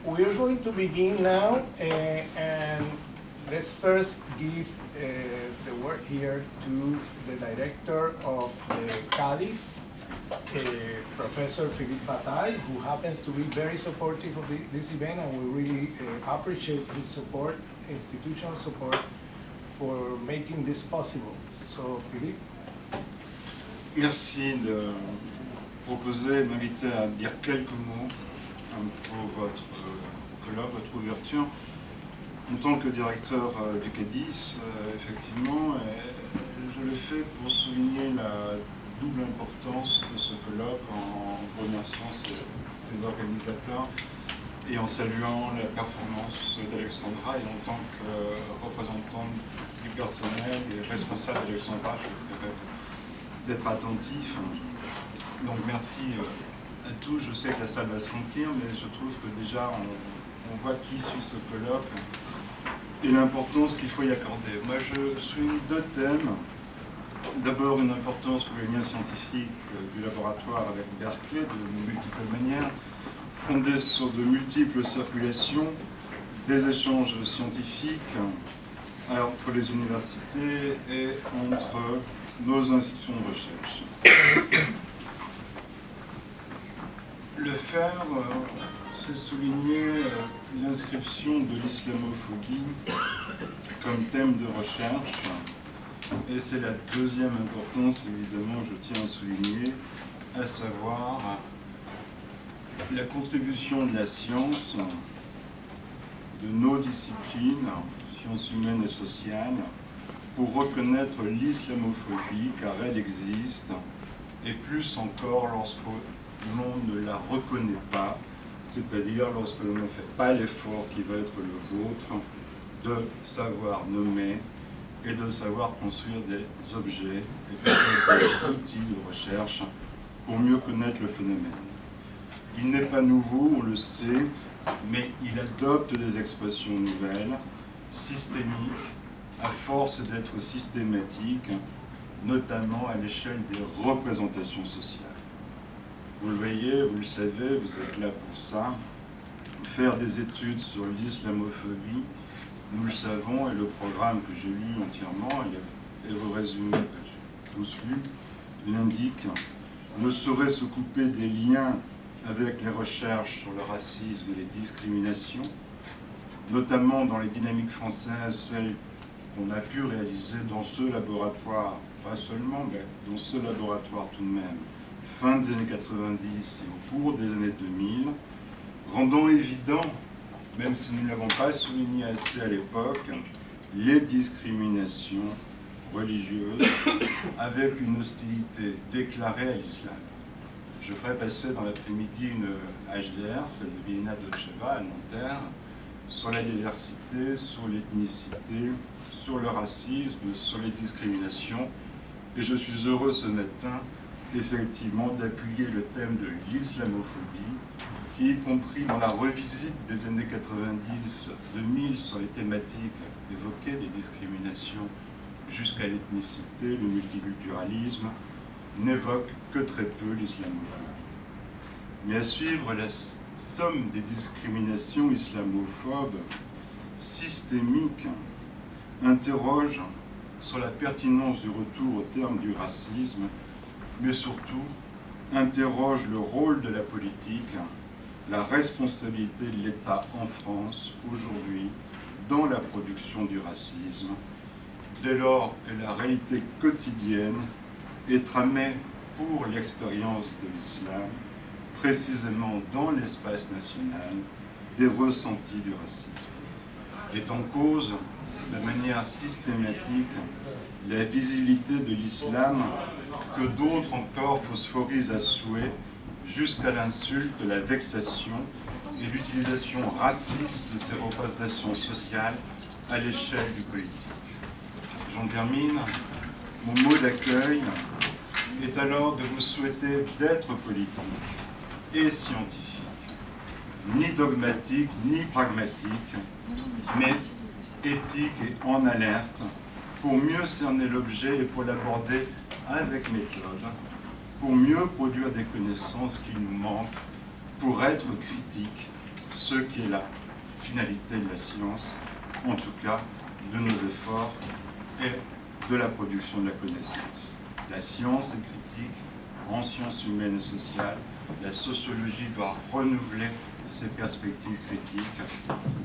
We're going to begin now, and let's first give the word here to the director of the CADIS, Professor Philippe Bataille, who happens to be very supportive of this event, and we really appreciate his support, institutional support, for making this possible. So, Philippe. Merci de proposer, de m'inviter à dire quelques mots pour votre colloque, votre ouverture. En tant que directeur du CADIS, effectivement, je le fais pour souligner la double importance de ce colloque en remerciant ses organisateurs et en saluant la performance d'Alexandra, et en tant que représentante du personnel et responsable d'Alexandra, je voudrais d'être attentif. Donc merci à tous. Je sais que la salle va se remplir, mais je trouve que déjà on voit qui suit ce colloque et l'importance qu'il faut y accorder. Moi je souligne deux thèmes. D'abord une importance pour les liens scientifiques du laboratoire avec Berkeley de multiples manières, fondée sur de multiples circulations, des échanges scientifiques entre les universités et entre nos institutions de recherche. Le faire, c'est souligner l'inscription de l'islamophobie comme thème de recherche, et c'est la deuxième importance, évidemment, je tiens à souligner, à savoir la contribution de la science, de nos disciplines, sciences humaines et sociales, pour reconnaître l'islamophobie, car elle existe, et plus encore lorsque l'on ne la reconnaît pas, c'est-à-dire lorsque l'on ne fait pas l'effort qui va être le vôtre de savoir nommer et de savoir construire des objets et peut-être des outils de recherche pour mieux connaître le phénomène. Il n'est pas nouveau, on le sait, mais il adopte des expressions nouvelles, systémiques, à force d'être systématique, notamment à l'échelle des représentations sociales. Vous le voyez, vous le savez, vous êtes là pour ça. Faire des études sur l'islamophobie, nous le savons, et le programme que j'ai lu entièrement, et vos résumés que j'ai tous lus, l'indique, ne saurait se couper des liens avec les recherches sur le racisme et les discriminations, notamment dans les dynamiques françaises, celles qu'on a pu réaliser dans ce laboratoire, pas seulement, mais dans ce laboratoire tout de même, fin des années 90 et au cours des années 2000, rendant évident, même si nous ne l'avons pas souligné assez à l'époque, les discriminations religieuses avec une hostilité déclarée à l'islam. Je ferai passer dans l'après-midi une HDR, celle de Vilina Doceva à Nanterre, sur la diversité, sur l'ethnicité, sur le racisme, sur les discriminations. Et je suis heureux ce matin, effectivement, d'appuyer le thème de l'islamophobie, qui, y compris dans la revisite des années 90-2000 sur les thématiques évoquées, les discriminations jusqu'à l'ethnicité, le multiculturalisme, n'évoque que très peu l'islamophobie. Mais à suivre la somme des discriminations islamophobes systémiques interroge sur la pertinence du retour au terme du racisme, mais surtout interroge le rôle de la politique, la responsabilité de l'État en France aujourd'hui dans la production du racisme, dès lors que la réalité quotidienne est tramée pour l'expérience de l'islam, précisément dans l'espace national, des ressentis du racisme. Est en cause, de manière systématique, la visibilité de l'islam que d'autres encore phosphorisent à souhait, jusqu'à l'insulte, la vexation et l'utilisation raciste de ces représentations sociales à l'échelle du politique. J'en termine. Mon mot d'accueil est alors de vous souhaiter d'être politique et scientifique, ni dogmatique, ni pragmatique, mais éthique et en alerte, pour mieux cerner l'objet et pour l'aborder avec méthode, pour mieux produire des connaissances qui nous manquent, pour être critique ce qui est la finalité de la science, en tout cas de nos efforts et de la production de la connaissance. La science est critique en sciences humaines et sociales. La sociologie doit renouveler ses perspectives critiques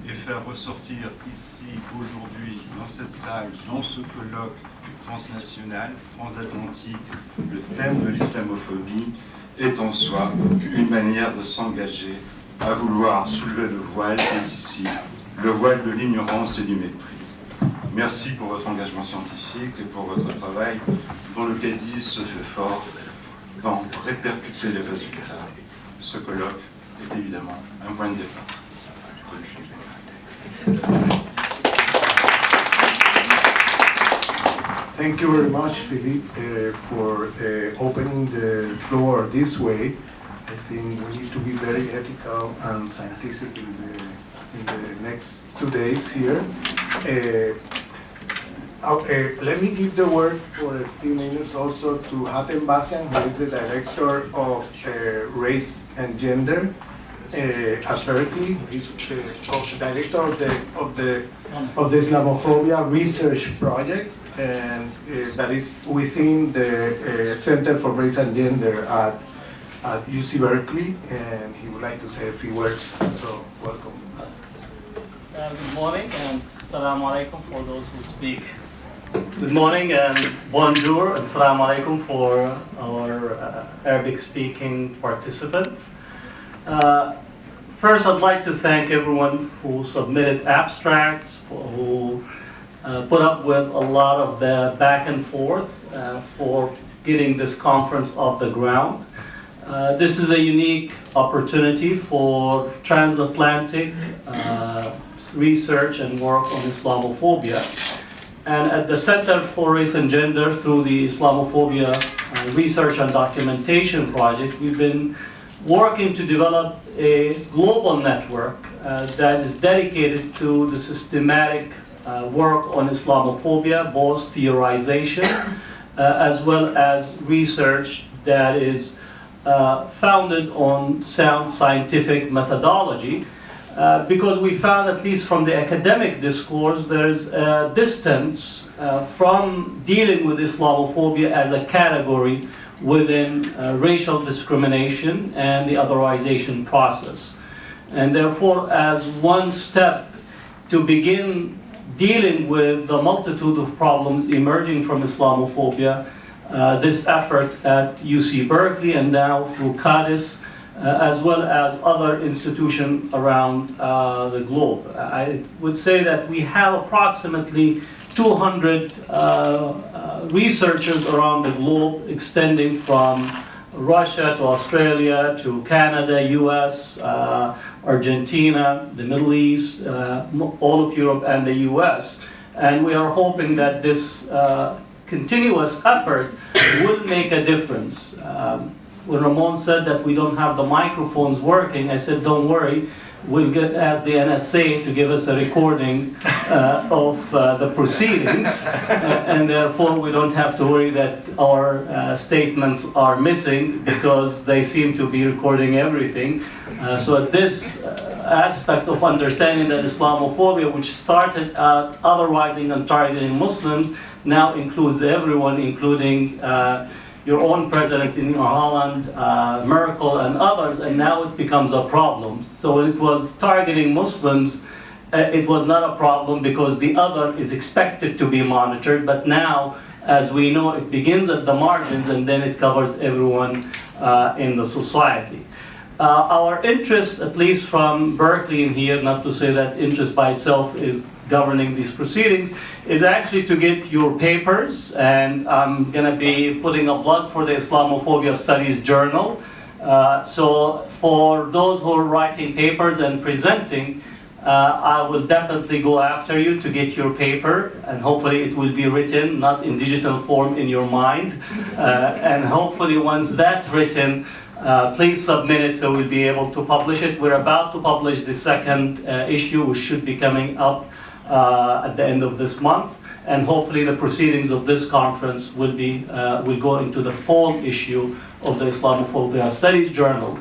et faire ressortir ici, aujourd'hui, dans cette salle, dans ce colloque transnational, transatlantique, le thème de l'islamophobie est en soi une manière de s'engager à vouloir soulever le voile qui est ici, le voile de l'ignorance et du mépris. Merci pour votre engagement scientifique et pour votre travail dont le CADIS se fait fort d'en répercuter les résultats. Ce colloque est évidemment un point de départ. Thank you very much, Philippe, for opening the floor this way. I think we need to be very ethical and scientific in the next 2 days here. Let me give the word for a few minutes also to Hatem Bassian, who is the Director of Race and Gender at Berkeley. He's the Director of the Islamophobia Research Project, and that is within the Center for Race and Gender at UC Berkeley, and he would like to say a few words. So, welcome. Good morning and Assalamu alaikum for those who speak. Good morning and bonjour and Assalamu alaikum for our Arabic-speaking participants. First, I'd like to thank everyone who submitted abstracts, who put up with a lot of the back and forth for getting this conference off the ground. This is a unique opportunity for transatlantic research and work on Islamophobia. And at the Center for Race and Gender, through the Islamophobia Research and Documentation Project, we've been working to develop a global network that is dedicated to the systematic work on Islamophobia, both theorization as well as research that is founded on sound scientific methodology, because we found, at least from the academic discourse, there's a distance from dealing with Islamophobia as a category within racial discrimination and the otherization process. And therefore, as one step to begin dealing with the multitude of problems emerging from Islamophobia, this effort at UC Berkeley and now through CADIS, as well as other institutions around the globe. I would say that we have approximately 200 researchers around the globe, extending from Russia to Australia to Canada, US, Argentina, the Middle East, all of Europe and the US. And we are hoping that this continuous effort will make a difference. When Ramon said that we don't have the microphones working, I said, don't worry, we'll ask the NSA to give us a recording of the proceedings, and therefore we don't have to worry that our statements are missing, because they seem to be recording everything. So this aspect of understanding that Islamophobia, which started out otherizing and targeting Muslims, now includes everyone, including your own president in Holland, Merkel and others, and now it becomes a problem. So when it was targeting Muslims, it was not a problem because the other is expected to be monitored, but now, as we know, it begins at the margins and then it covers everyone in the society. Our interest, at least from Berkeley in here, not to say that interest by itself is governing these proceedings, is actually to get your papers, and I'm going to be putting a plug for the Islamophobia Studies Journal. So for those who are writing papers and presenting, I will definitely go after you to get your paper, and hopefully it will be written, not in digital form in your mind. And hopefully once that's written, please submit it so we'll be able to publish it. We're about to publish the second issue, which should be coming up at the end of this month, and hopefully the proceedings of this conference will go into the fall issue of the Islamophobia Studies Journal.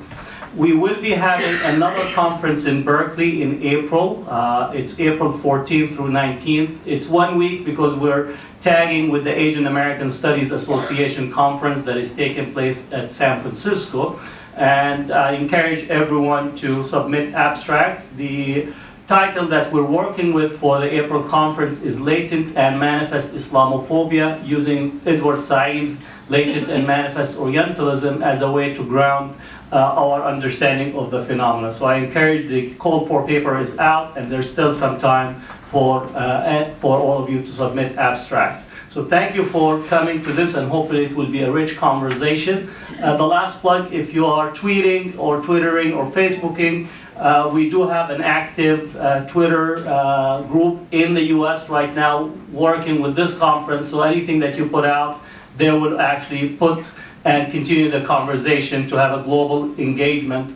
We will be having another conference in Berkeley in April. It's April 14th through 19th. It's 1 week because we're tagging with the Asian American Studies Association conference that is taking place at San Francisco. And I encourage everyone to submit abstracts. The title that we're working with for the April conference is Latent and Manifest Islamophobia, using Edward Said's Latent and Manifest Orientalism as a way to ground our understanding of the phenomena. So I encourage, the call for paper is out, and there's still some time for all of you to submit abstracts. So thank you for coming to this, and hopefully it will be a rich conversation. The last plug, if you are tweeting or twittering or Facebooking, we do have an active Twitter group in the US right now working with this conference, so anything that you put out, they will actually put and continue the conversation to have a global engagement.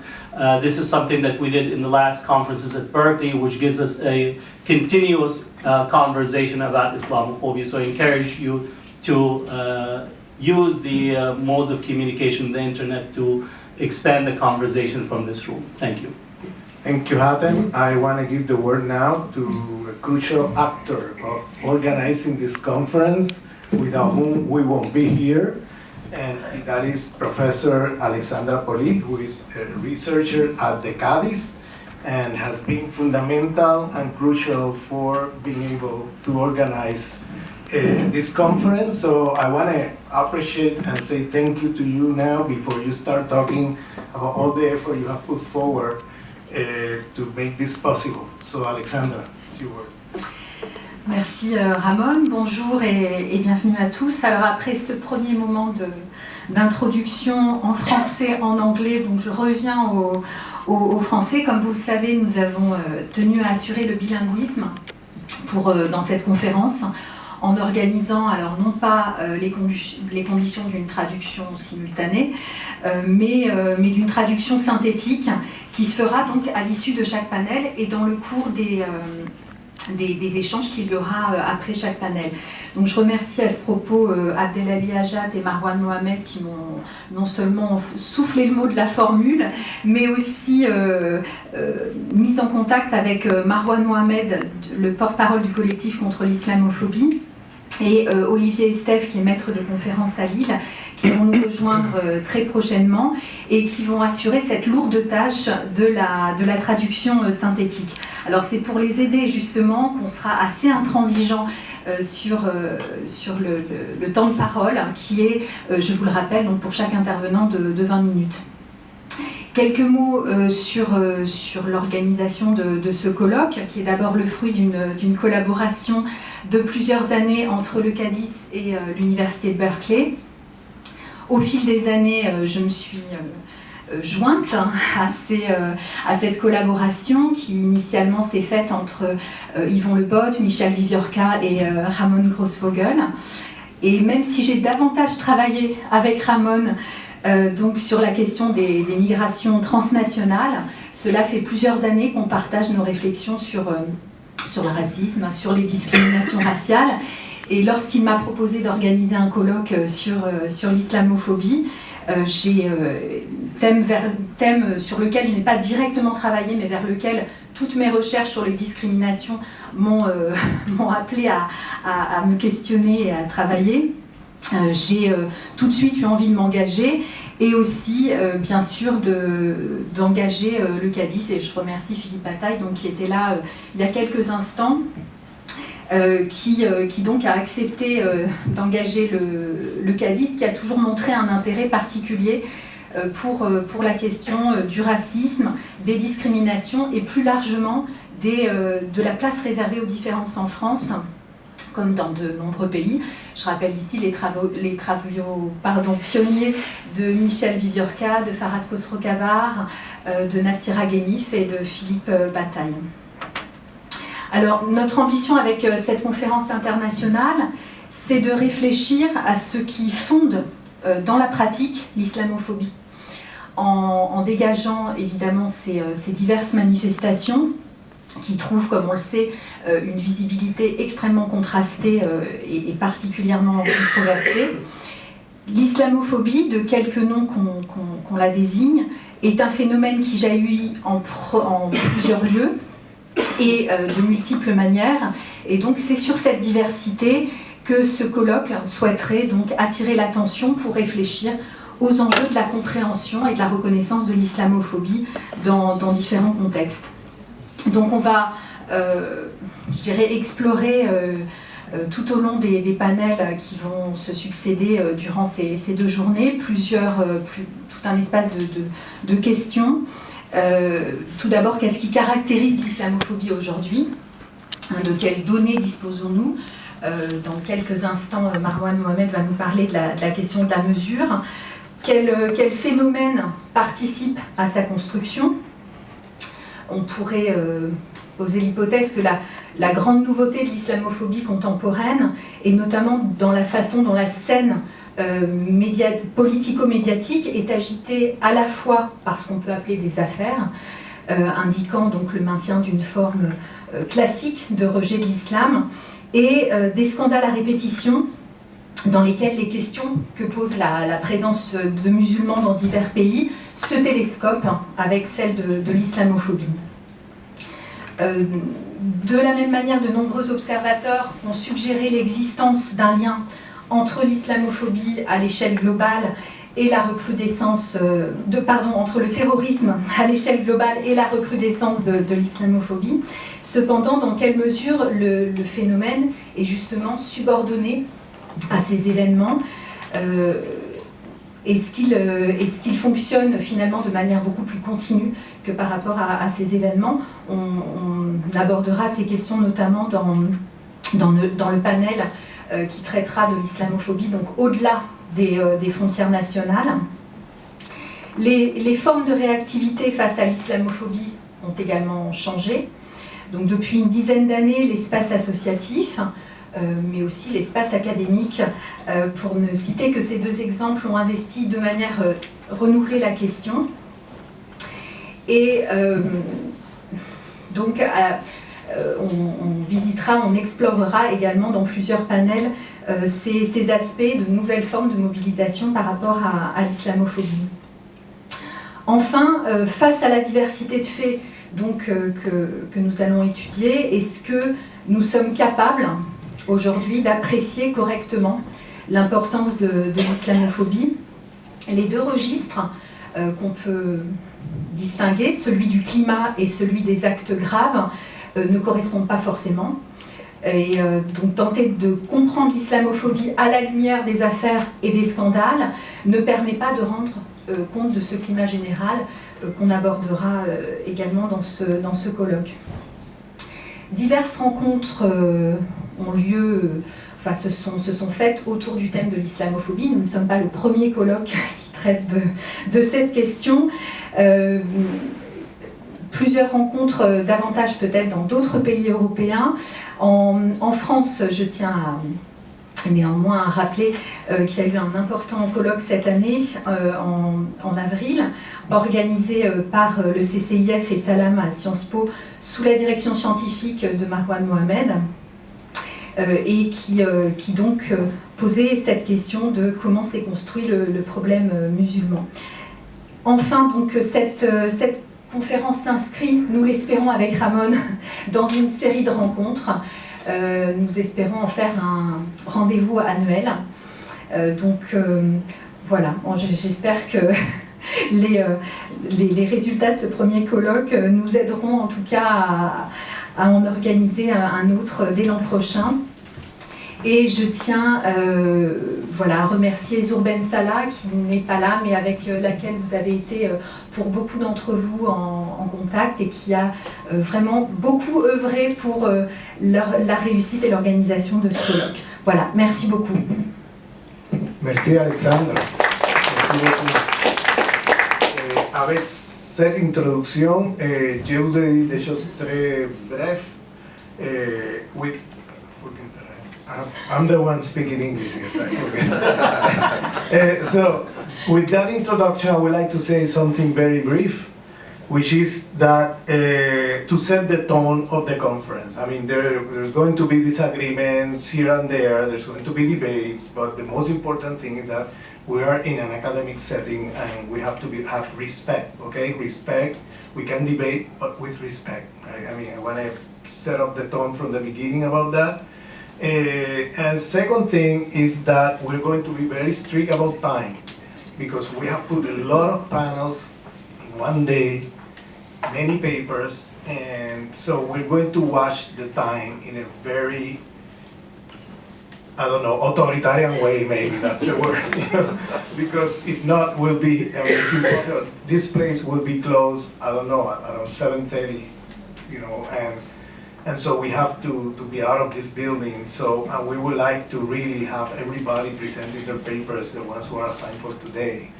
This is something that we did in the last conferences at Berkeley, which gives us a continuous conversation about Islamophobia. So I encourage you to use the modes of communication, the internet, to expand the conversation from this room. Thank you. Thank you, Hatem. I want to give the word now to a crucial actor of organizing this conference, without whom we won't be here. And that is Professor Alexandra Polit, who is a researcher at the Cádiz and has been fundamental and crucial for being able to organize this conference. So I want to appreciate and say thank you to you now before you start talking about all the effort you have put forward to make this possible. So Alexandra, it's your word. Merci Ramon, bonjour et bienvenue à tous. Alors après ce premier moment d'introduction en français, en anglais, donc je reviens au français. Comme vous le savez, nous avons tenu à assurer le bilinguisme dans cette conférence, en organisant alors non pas les conditions d'une traduction simultanée, mais d'une traduction synthétique qui se fera donc à l'issue de chaque panel et dans le cours des échanges qu'il y aura après chaque panel. Donc je remercie à ce propos Abdelali Ajat et Marwan Mohamed qui m'ont non seulement soufflé le mot de la formule, mais aussi mis en contact avec Marwan Mohamed, le porte-parole du collectif contre l'islamophobie, et Olivier Estève, qui est maître de conférence à Lille, qui vont nous rejoindre très prochainement et qui vont assurer cette lourde tâche de la traduction synthétique. Alors c'est pour les aider justement qu'on sera assez intransigeant sur le temps de parole, qui est, je vous le rappelle, donc pour chaque intervenant de 20 minutes. Quelques mots sur l'organisation de ce colloque, qui est d'abord le fruit d'une collaboration de plusieurs années entre le Cádiz et l'Université de Berkeley. Au fil des années, je me suis jointe à cette collaboration qui initialement s'est faite entre Yvon Lebot, Michel Viviorca et Ramon Grossvogel. Et même si j'ai davantage travaillé avec Ramon donc sur la question des migrations transnationales, cela fait plusieurs années qu'on partage nos réflexions sur le racisme, sur les discriminations raciales. Et lorsqu'il m'a proposé d'organiser un colloque sur l'islamophobie, j'ai thème sur lequel je n'ai pas directement travaillé, mais vers lequel toutes mes recherches sur les discriminations m'ont appelé à me questionner et à travailler. J'ai tout de suite eu envie de m'engager et aussi bien sûr d'engager le Cádiz, et je remercie Philippe Bataille donc, qui était là il y a quelques instants, qui donc a accepté d'engager le Cádiz, qui a toujours montré un intérêt particulier pour la question du racisme, des discriminations et plus largement de la place réservée aux différences en France, comme dans de nombreux pays. Je rappelle ici les travaux pionniers de Michel Viviorca, de Farhad Khosrow-Khavar, de Nassira Ghenif et de Philippe Bataille. Alors, notre ambition avec cette conférence internationale, c'est de réfléchir à ce qui fonde dans la pratique l'islamophobie, en dégageant évidemment ces diverses manifestations qui trouvent, comme on le sait, une visibilité extrêmement contrastée et particulièrement controversée. L'islamophobie, de quelques noms qu'on la désigne, est un phénomène qui jaillit en plusieurs lieux et de multiples manières. Et donc c'est sur cette diversité que ce colloque souhaiterait donc attirer l'attention pour réfléchir aux enjeux de la compréhension et de la reconnaissance de l'islamophobie dans différents contextes. Donc on va, je dirais, explorer tout au long des panels qui vont se succéder durant ces 2 journées, tout un espace de questions. Tout d'abord, qu'est-ce qui caractérise l'islamophobie aujourd'hui? De quelles données disposons-nous? Dans quelques instants, Marwan Mohamed va nous parler de la question de la mesure. Quel phénomène participe à sa construction? On pourrait poser l'hypothèse que la grande nouveauté de l'islamophobie contemporaine, et notamment dans la façon dont la scène politico-médiatique est agitée à la fois par ce qu'on peut appeler des affaires, indiquant donc le maintien d'une forme classique de rejet de l'islam, et des scandales à répétition dans lesquels les questions que pose la présence de musulmans dans divers pays se télescopent avec celle de l'islamophobie. De la même manière, de nombreux observateurs ont suggéré l'existence d'un lien entre l'islamophobie à l'échelle globale et la recrudescence entre le terrorisme à l'échelle globale et la recrudescence de l'islamophobie. Cependant, dans quelle mesure le phénomène est justement subordonné à ces événements? Est-ce qu'il fonctionne finalement de manière beaucoup plus continue que par rapport à ces événements? On abordera ces questions notamment dans le panel qui traitera de l'islamophobie, donc au-delà des frontières nationales. Les formes de réactivité face à l'islamophobie ont également changé. Donc depuis une dizaine d'années, l'espace associatif, mais aussi l'espace académique, pour ne citer que ces 2 exemples, ont investi de manière renouvelée la question. Et donc on explorera également dans plusieurs panels ces aspects de nouvelles formes de mobilisation par rapport à l'islamophobie. Enfin, face à la diversité de faits donc, que nous allons étudier, est-ce que nous sommes capables aujourd'hui d'apprécier correctement l'importance de l'islamophobie? Les 2 registres qu'on peut distinguer, celui du climat et celui des actes graves, ne correspondent pas forcément. Et donc tenter de comprendre l'islamophobie à la lumière des affaires et des scandales ne permet pas de rendre compte de ce climat général qu'on abordera également dans ce colloque. Diverses rencontres ont lieu, se sont faites autour du thème de l'islamophobie. Nous ne sommes pas le premier colloque qui traite de cette question. Plusieurs rencontres, davantage peut-être dans d'autres pays européens. En France, je tiens néanmoins à rappeler qu'il y a eu un important colloque cette année, en avril, organisé par le CCIF et Salam à Sciences Po, sous la direction scientifique de Marwan Mohamed, et qui donc posait cette question de comment s'est construit le problème musulman. Enfin, donc, cette conférence s'inscrit, nous l'espérons avec Ramon, dans une série de rencontres. Nous espérons en faire un rendez-vous annuel. Voilà, j'espère que les résultats de ce premier colloque nous aideront en tout cas à en organiser un autre dès l'an prochain. Et je tiens à remercier Zourben Salah, qui n'est pas là, mais avec laquelle vous avez été, pour beaucoup d'entre vous, en contact, et qui a vraiment beaucoup œuvré pour la réussite et l'organisation de ce colloque. Voilà, merci beaucoup. Merci Alexandre. Merci beaucoup. Avec cette introduction, je voudrais dire des choses très brèves. I'm the one speaking English, yes, I forget. So, with that introduction, I would like to say something very brief. which is that to set the tone of the conference. I mean, there's going to be disagreements here and there, there's going to be debates, but the most important thing is that we are in an academic setting and we have to have respect, okay? Respect, we can debate, but with respect. I mean, I want to set up the tone from the beginning about that. And second thing is that we're going to be very strict about time, because we have put a lot of panels in one day, many papers, and so we're going to watch the time in a very, I don't know, authoritarian way, maybe that's the word, you know? Because if not, we'll be, I mean, this place will be closed, I don't know, at around 7:30, you know, and so we have to be out of this building. So, and we would like to really have everybody presenting their papers, the ones who are assigned for today.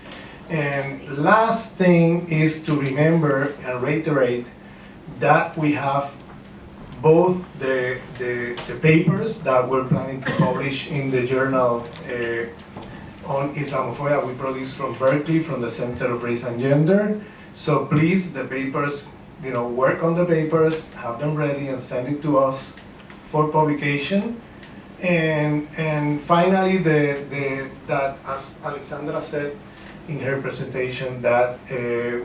And last thing is to remember and reiterate that we have both the papers that we're planning to publish in the journal on Islamophobia we produced from Berkeley, from the Center of Race and Gender. So please, the papers, you know, work on the papers, have them ready and send it to us for publication. And finally, that as Alexandra said in her presentation, that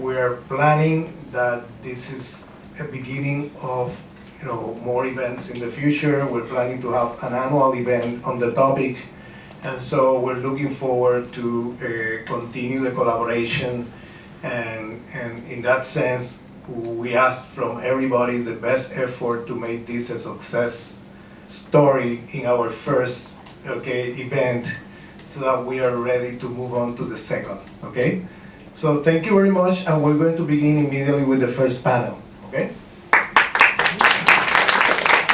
we are planning that this is a beginning of, you know, more events in the future. We're planning to have an annual event on the topic, and so we're looking forward to continue the collaboration. And in that sense, we ask from everybody the best effort to make this a success story in our first event, so that we are ready to move on to the second. Okay, so thank you very much, and we're going to begin immediately with the first panel. Okay.